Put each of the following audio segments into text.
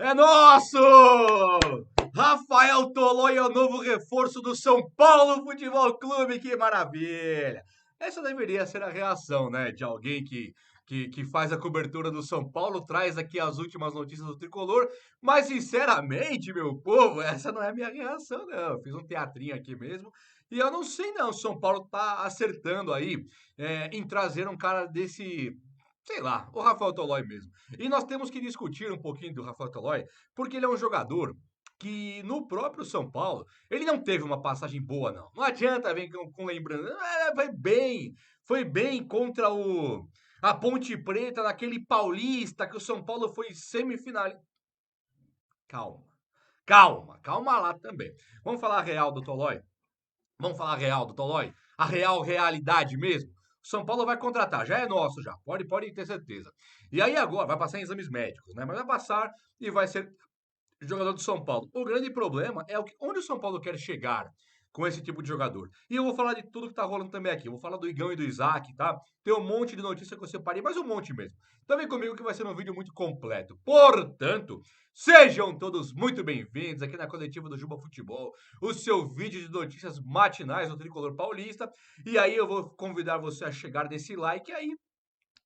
É nosso! Rafael Tolói é o novo reforço do São Paulo Futebol Clube, que maravilha! Essa deveria ser a reação, né, de alguém que faz a cobertura do São Paulo, traz aqui as últimas notícias do Tricolor, mas sinceramente, meu povo, essa não é a minha reação, não. Eu fiz um teatrinho aqui mesmo, e eu não sei não, o São Paulo tá acertando aí em trazer um cara desse, sei lá, o Rafael Tolói mesmo. E nós temos que discutir um pouquinho do Rafael Tolói, porque ele é um jogador que no próprio São Paulo, ele não teve uma passagem boa, não. Não adianta vir com lembrança. Foi bem contra a Ponte Preta, naquele Paulista que o São Paulo foi semifinal. Calma, calma lá também. Vamos falar real do Tolói? Vamos falar real do Tolói? A real realidade mesmo? O São Paulo vai contratar, já é nosso já, pode ter certeza. E aí agora vai passar em exames médicos, né? Mas vai passar e vai ser jogador do São Paulo. O grande problema é onde o São Paulo quer chegar com esse tipo de jogador. E eu vou falar de tudo que tá rolando também aqui. Eu vou falar do Igão e do Isaac, tá? Tem um monte de notícia que eu separei, mas um monte mesmo. Então vem comigo que vai ser um vídeo muito completo. Portanto, sejam todos muito bem-vindos aqui na coletiva do Juba Futebol, o seu vídeo de notícias matinais do Tricolor Paulista. E aí eu vou convidar você a chegar nesse like aí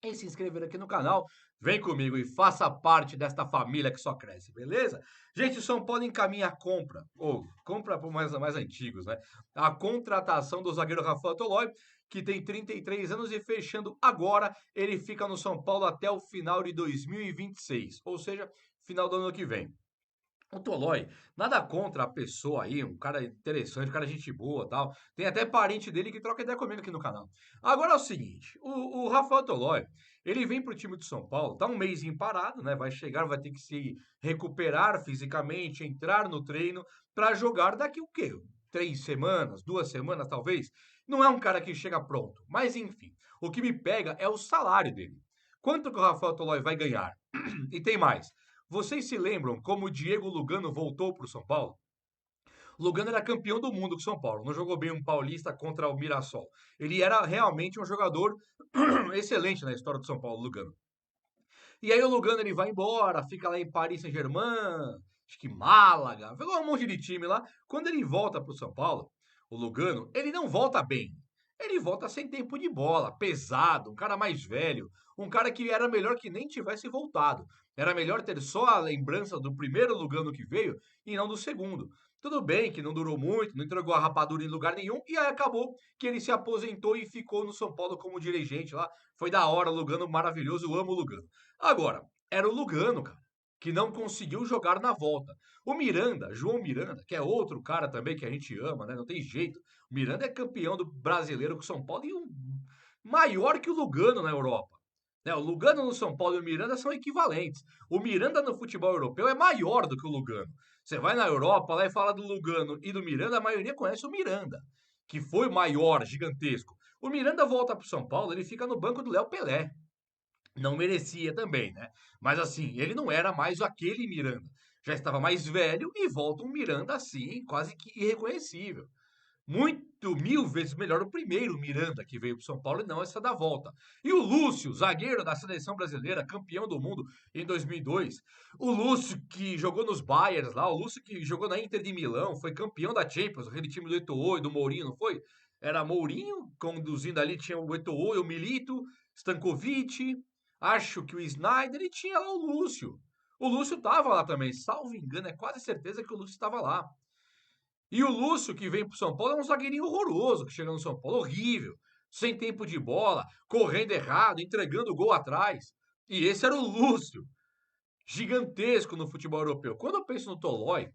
e se inscrever aqui no canal. Vem comigo e faça parte desta família que só cresce, beleza? Gente, o São Paulo encaminha a compra, ou compra para mais antigos, né? A contratação do zagueiro Rafael Tolói, que tem 33 anos e fechando agora, ele fica no São Paulo até o final de 2026, ou seja, final do ano que vem. O Tolói, nada contra a pessoa aí, um cara interessante, um cara gente boa tal. Tem até parente dele que troca ideia comigo aqui no canal. Agora é o seguinte, o Rafael Tolói, ele vem pro time do São Paulo, tá um mêsinho parado, né? Vai chegar, vai ter que se recuperar fisicamente, entrar no treino para jogar daqui o quê? 3 semanas, 2 semanas talvez. Não é um cara que chega pronto, mas enfim. O que me pega é o salário dele. Quanto que o Rafael Tolói vai ganhar? E tem mais. Vocês se lembram como o Diego Lugano voltou para o São Paulo? Lugano era campeão do mundo com o São Paulo, não jogou bem um paulista contra o Mirassol. Ele era realmente um jogador excelente na história do São Paulo, Lugano. E aí o Lugano ele vai embora, fica lá em Paris Saint-Germain, acho que Málaga, pegou um monte de time lá. Quando ele volta para o São Paulo, o Lugano, ele não volta bem. Ele volta sem tempo de bola, pesado, um cara mais velho, um cara que era melhor que nem tivesse voltado. Era melhor ter só a lembrança do primeiro Lugano que veio e não do segundo. Tudo bem que não durou muito, não entregou a rapadura em lugar nenhum, e aí acabou que ele se aposentou e ficou no São Paulo como dirigente lá. Foi da hora, Lugano maravilhoso, eu amo o Lugano. Agora, era o Lugano, cara, que não conseguiu jogar na volta. O Miranda, João Miranda, que é outro cara também que a gente ama, né? Não tem jeito. O Miranda é campeão do brasileiro com o São Paulo e maior que o Lugano na Europa. Né? O Lugano no São Paulo e o Miranda são equivalentes. O Miranda no futebol europeu é maior do que o Lugano. Você vai na Europa lá e fala do Lugano e do Miranda, a maioria conhece o Miranda, que foi o maior, gigantesco. O Miranda volta para o São Paulo, ele fica no banco do Léo Pelé. Não merecia também, né? Mas assim, ele não era mais aquele Miranda. Já estava mais velho e volta um Miranda assim, quase que irreconhecível. Muito, mil vezes melhor o primeiro Miranda que veio para São Paulo e não essa da volta. E o Lúcio, zagueiro da seleção brasileira, campeão do mundo em 2002. O Lúcio que jogou nos Bayerns lá, o Lúcio que jogou na Inter de Milão, foi campeão da Champions, aquele time do Eto'o e do Mourinho, não foi? Era Mourinho conduzindo ali, tinha o Eto'o e o Milito, Stankovic, acho que o Snyder e tinha lá o Lúcio. O Lúcio tava lá também, salvo engano, é quase certeza que o Lúcio estava lá. E o Lúcio, que vem pro São Paulo, é um zagueirinho horroroso que chega no São Paulo, horrível, sem tempo de bola, correndo errado, entregando gol atrás. E esse era o Lúcio, gigantesco no futebol europeu. Quando eu penso no Tolói,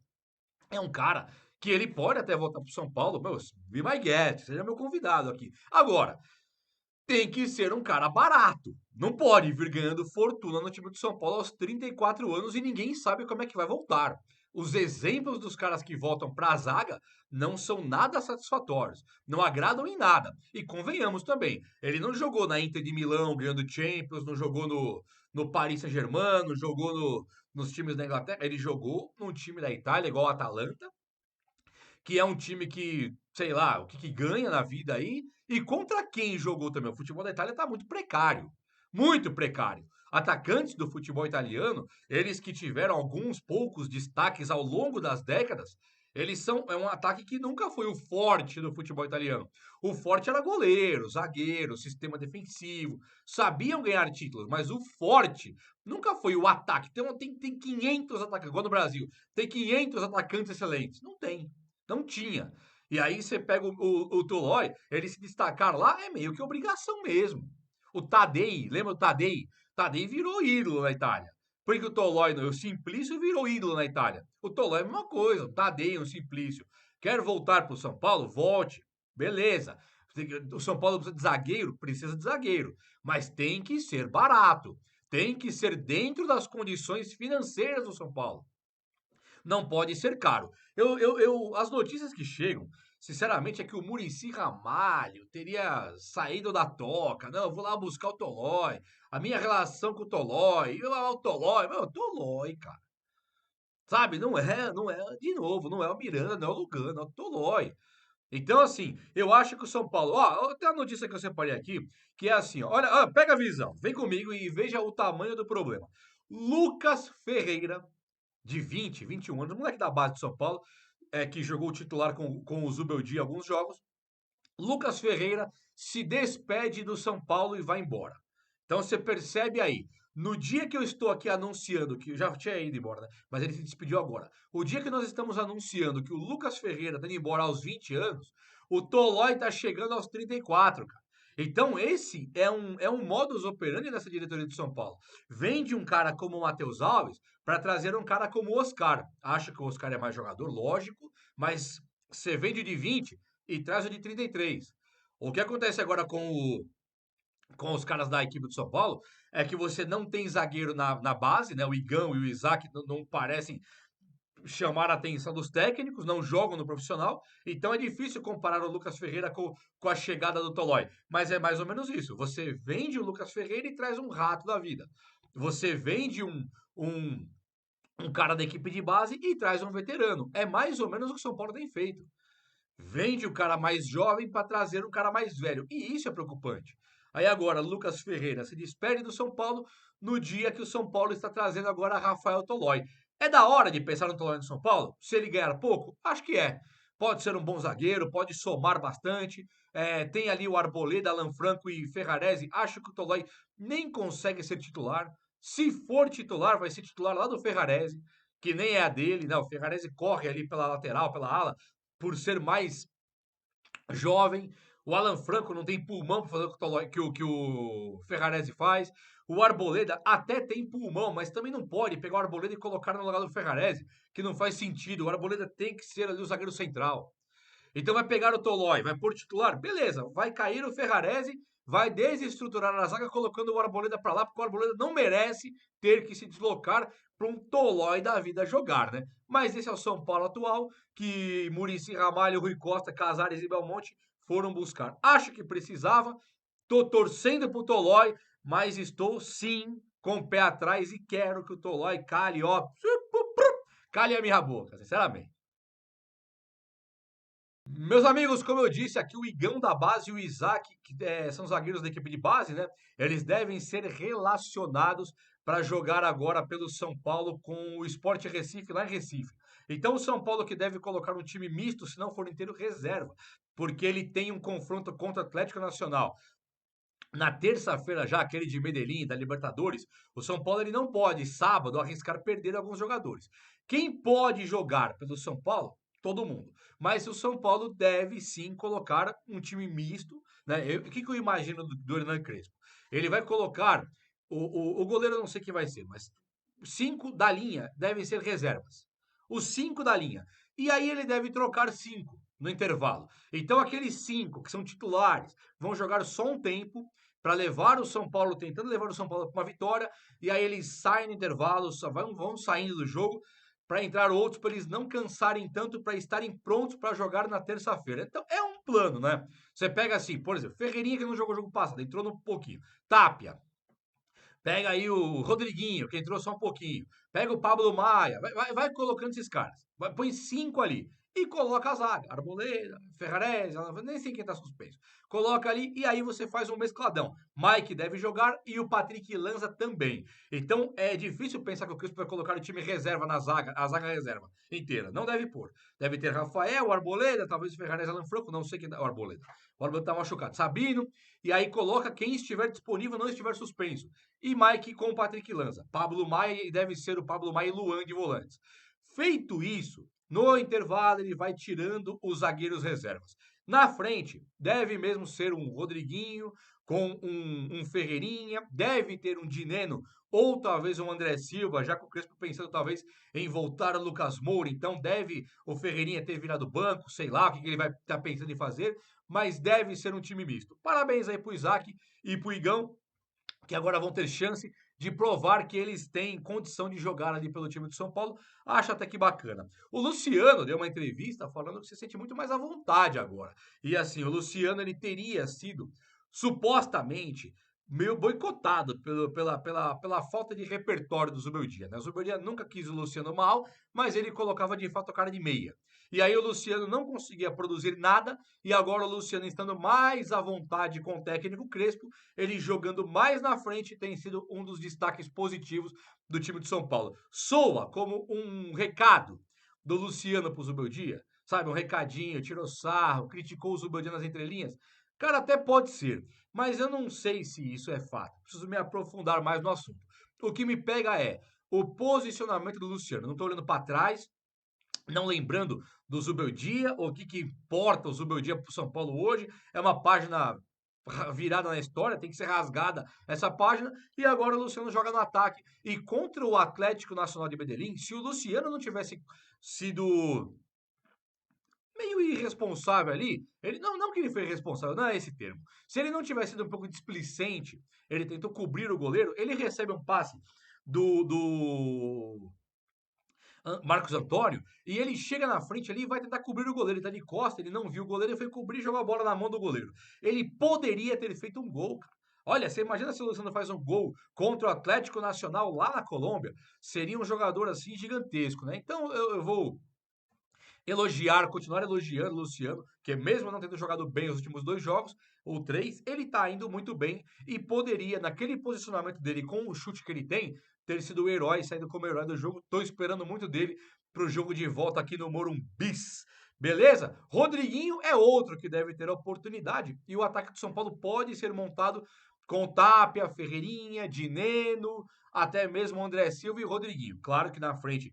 é um cara que ele pode até voltar pro São Paulo, meu, be my guest, seja meu convidado aqui. Agora, tem que ser um cara barato. Não pode vir ganhando fortuna no time do São Paulo aos 34 anos e ninguém sabe como é que vai voltar. Os exemplos dos caras que voltam para a zaga não são nada satisfatórios, não agradam em nada. E convenhamos também, ele não jogou na Inter de Milão ganhando Champions, não jogou no Paris Saint-Germain, não jogou nos times da Inglaterra, ele jogou num time da Itália, igual o Atalanta, que é um time que, sei lá, o que ganha na vida aí, e contra quem jogou também. O futebol da Itália tá muito precário. Muito precário. Atacantes do futebol italiano, eles que tiveram alguns poucos destaques ao longo das décadas, é um ataque que nunca foi o forte do futebol italiano. O forte era goleiro, zagueiro, sistema defensivo, sabiam ganhar títulos, mas o forte nunca foi o ataque. Tem 500 atacantes, igual no Brasil, tem 500 atacantes excelentes. Não tem, não tinha. E aí você pega o Tolói, ele se destacar lá é meio que obrigação mesmo. O Tadei, lembra o Tadei? Tadei virou ídolo na Itália. Porque o Tolói, o Simplício virou ídolo na Itália. O Tolói é a mesma coisa, o Tadei, o Simplício. Quer voltar para o São Paulo? Volte. Beleza. O São Paulo precisa de zagueiro? Precisa de zagueiro. Mas tem que ser barato. Tem que ser dentro das condições financeiras do São Paulo. Não pode ser caro. As notícias que chegam, sinceramente, é que o Muricy Ramalho teria saído da toca. Não, eu vou lá buscar o Tolói. A minha relação com o Tolói. O Tolói, meu, Tolói, cara. Sabe, de novo, não é o Miranda, não é o Lugano, é o Tolói. Então, assim, eu acho que o São Paulo. Ó, tem a notícia que eu separei aqui, que é assim, ó, olha, ó, pega a visão, vem comigo e veja o tamanho do problema. Lucas Ferreira, de 20, 21 anos, moleque da base de São Paulo, que jogou titular com o Zubeldia em alguns jogos. Lucas Ferreira se despede do São Paulo e vai embora. Então você percebe aí, no dia que eu estou aqui anunciando, que já tinha ido embora, né? Mas ele se despediu agora. O dia que nós estamos anunciando que o Lucas Ferreira está indo embora aos 20 anos, o Tolói está chegando aos 34, cara. Então esse é um modus operandi dessa diretoria de São Paulo. Vende um cara como o Matheus Alves para trazer um cara como o Oscar. Acha que o Oscar é mais jogador, lógico, mas você vende de 20 e traz o de 33. O que acontece agora com os caras da equipe do São Paulo é que você não tem zagueiro na base, né? O Igão e o Isaac não parecem chamar a atenção dos técnicos, não jogam no profissional, então é difícil comparar o Lucas Ferreira com a chegada do Tolói. Mas é mais ou menos isso. Você vende o Lucas Ferreira e traz um rato da vida. Você vende um, um cara da equipe de base e traz um veterano. É mais ou menos o que o São Paulo tem feito. Vende o cara mais jovem para trazer um cara mais velho. E isso é preocupante. Aí agora, Lucas Ferreira se despede do São Paulo no dia que o São Paulo está trazendo agora Rafael Tolói. É da hora de pensar no Tolói no São Paulo? Se ele ganhar pouco? Acho que é. Pode ser um bom zagueiro, pode somar bastante. Tem ali o Arboleda, Alan Franco e Ferrarese. Acho que o Tolói nem consegue ser titular. Se for titular, vai ser titular lá do Ferrarese, que nem é a dele. Não, o Ferrarese corre ali pela lateral, pela ala, por ser mais jovem. O Alan Franco não tem pulmão para fazer o que o Ferrarese faz. O Arboleda até tem pulmão, mas também não pode pegar o Arboleda e colocar no lugar do Ferrarese, que não faz sentido. O Arboleda tem que ser ali o zagueiro central. Então vai pegar o Tolói, vai pôr titular? Beleza, vai cair o Ferrarese, vai desestruturar a zaga colocando o Arboleda para lá, porque o Arboleda não merece ter que se deslocar para um Tolói da vida jogar, né? Mas esse é o São Paulo atual, que Muricy Ramalho, Rui Costa, Casares e Belmonte foram buscar. Acho que precisava, tô torcendo pro Tolói, mas estou sim com o pé atrás e quero que o Tolói cale, ó, cale a minha boca, sinceramente. Meus amigos, como eu disse aqui, o Igão da base e o Isaac, que são zagueiros da equipe de base, né? Eles devem ser relacionados para jogar agora pelo São Paulo com o Sport Recife, lá em Recife. Então, o São Paulo que deve colocar um time misto, se não for inteiro, reserva, porque ele tem um confronto contra o Atlético Nacional. Na terça-feira já, aquele de Medellín, da Libertadores, o São Paulo ele não pode, sábado, arriscar perder alguns jogadores. Quem pode jogar pelo São Paulo? Todo mundo. Mas o São Paulo deve sim colocar um time misto, né? O que eu imagino do Hernan Crespo? Ele vai colocar o goleiro, eu não sei quem vai ser, mas 5 da linha devem ser reservas. Os 5 da linha. E aí ele deve trocar 5 no intervalo. Então aqueles 5 que são titulares vão jogar só um tempo para levar o São Paulo, tentando levar o São Paulo para uma vitória, e aí eles saem no intervalo, vão saindo do jogo para entrar outros, para eles não cansarem tanto, para estarem prontos para jogar na terça-feira. Então é um plano, né? Você pega assim, por exemplo, Ferreirinha que não jogou o jogo passado, entrou no pouquinho. Tapia, pega aí o Rodriguinho, que entrou só um pouquinho. Pega o Pablo Maia, vai colocando esses caras. Põe 5 ali. e coloca a zaga. Arboleda, Ferrarese, nem sei quem tá suspenso. Coloca ali e aí você faz um mescladão. Mike deve jogar e o Patrick Lanza também. Então é difícil pensar que o Crespo vai colocar o time reserva na zaga, a zaga reserva inteira. Não deve pôr. Deve ter Rafael, Arboleda, talvez o Ferrarese, Alan Franco, não sei quem. O Arboleda. O Arboleda tá machucado. Sabino, e aí coloca quem estiver disponível, não estiver suspenso. E Mike com o Patrick Lanza. Pablo Maia, e deve ser o Pablo Maia e Luan de volantes. Feito isso, no intervalo ele vai tirando os zagueiros reservas. Na frente, deve mesmo ser um Rodriguinho com um Ferreirinha, deve ter um Dineno ou talvez um André Silva, já que o Crespo pensando talvez em voltar o Lucas Moura, então deve o Ferreirinha ter virado banco, sei lá o que ele vai estar pensando em fazer, mas deve ser um time misto. Parabéns aí pro Isaac e pro Igão, que agora vão ter chance de provar que eles têm condição de jogar ali pelo time do São Paulo. Acho até que bacana. O Luciano deu uma entrevista falando que se sente muito mais à vontade agora. E assim, o Luciano ele teria sido supostamente meio boicotado pela falta de repertório do Zubeldia, né? O Zubeldia nunca quis o Luciano mal, mas ele colocava de fato a cara de meia. E aí o Luciano não conseguia produzir nada, e agora o Luciano estando mais à vontade com o técnico Crespo, ele jogando mais na frente tem sido um dos destaques positivos do time de São Paulo. Soa como um recado do Luciano pro Zubeldia, sabe? Um recadinho, tirou sarro, criticou o Zubeldia nas entrelinhas. Cara, até pode ser, mas eu não sei se isso é fato. Preciso me aprofundar mais no assunto. O que me pega é o posicionamento do Luciano. Não estou olhando para trás, não lembrando do Zubeldia, o que importa o Zubeldia para o São Paulo hoje. É uma página virada na história, tem que ser rasgada essa página. E agora o Luciano joga no ataque. E contra o Atlético Nacional de Medellín, se o Luciano não tivesse sido meio irresponsável ali, ele não que ele foi irresponsável, não é esse termo. Se ele não tivesse sido um pouco displicente, ele tentou cobrir o goleiro, ele recebe um passe do Marcos Antônio, e ele chega na frente ali e vai tentar cobrir o goleiro. Ele tá de costa, ele não viu o goleiro, ele foi cobrir e jogou a bola na mão do goleiro. Ele poderia ter feito um gol, cara. Olha, você imagina se o Luciano faz um gol contra o Atlético Nacional lá na Colômbia, seria um jogador assim gigantesco, né? Então eu vou elogiar, continuar elogiando o Luciano, que mesmo não tendo jogado bem os últimos 2 jogos, ou 3, ele tá indo muito bem e poderia, naquele posicionamento dele, com o chute que ele tem, ter sido o herói, saindo como herói do jogo. Tô esperando muito dele pro jogo de volta aqui no Morumbis. Beleza? Rodriguinho é outro que deve ter oportunidade e o ataque do São Paulo pode ser montado com Tapia, Ferreirinha, Dineno, até mesmo André Silva e Rodriguinho. Claro que na frente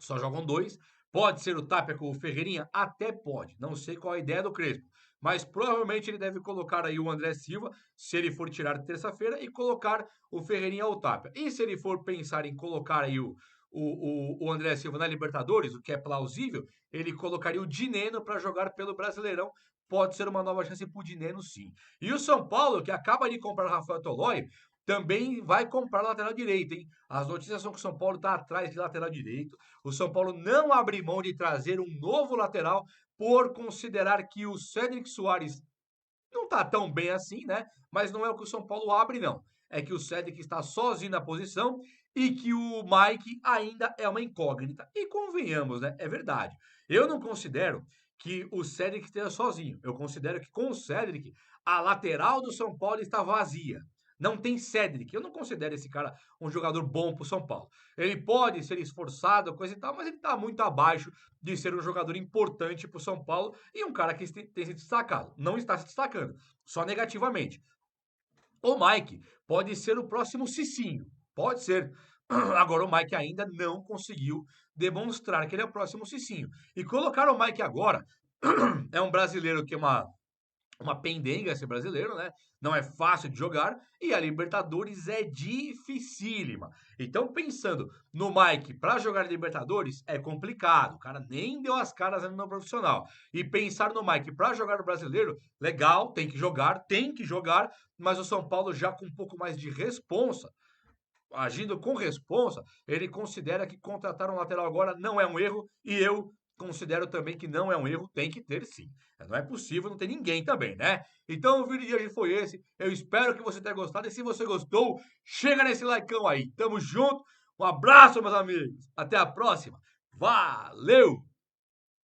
só jogam 2. Pode ser o Tapia com o Ferreirinha? Até pode. Não sei qual a ideia do Crespo. Mas provavelmente ele deve colocar aí o André Silva, se ele for tirar terça-feira, e colocar o Ferreirinha ou o Tapia. E se ele for pensar em colocar aí o André Silva na Libertadores, o que é plausível, ele colocaria o Dineno para jogar pelo Brasileirão. Pode ser uma nova chance para o Dineno, sim. E o São Paulo, que acaba de comprar o Rafael Tolói, também vai comprar lateral direito, hein? As notícias são que o São Paulo está atrás de lateral direito. O São Paulo não abre mão de trazer um novo lateral por considerar que o Cédric Soares não está tão bem assim, né? Mas não é o que o São Paulo abre, não. É que o Cédric está sozinho na posição e que o Mike ainda é uma incógnita. E convenhamos, né? É verdade. Eu não considero que o Cédric esteja sozinho. Eu considero que com o Cédric, a lateral do São Paulo está vazia. Não tem Cédric. Eu não considero esse cara um jogador bom para o São Paulo. Ele pode ser esforçado, coisa e tal, mas ele está muito abaixo de ser um jogador importante para o São Paulo e um cara que tem se destacado. Não está se destacando, só negativamente. O Mike pode ser o próximo Cicinho. Pode ser. Agora o Mike ainda não conseguiu demonstrar que ele é o próximo Cicinho. E colocar o Mike agora é um brasileiro que é uma pendenga ser brasileiro, né? Não é fácil de jogar e a Libertadores é dificílima. Então, pensando no Mike para jogar Libertadores é complicado. O cara nem deu as caras ainda no profissional. E pensar no Mike para jogar no brasileiro, legal, tem que jogar, mas o São Paulo já com um pouco mais de responsa, agindo com responsa, ele considera que contratar um lateral agora não é um erro e eu considero também que não é um erro, tem que ter sim. Não é possível não ter ninguém também, né? Então o vídeo de hoje foi esse. Eu espero que você tenha gostado e se você gostou, chega nesse likeão aí. Tamo junto. Um abraço, meus amigos. Até a próxima. Valeu!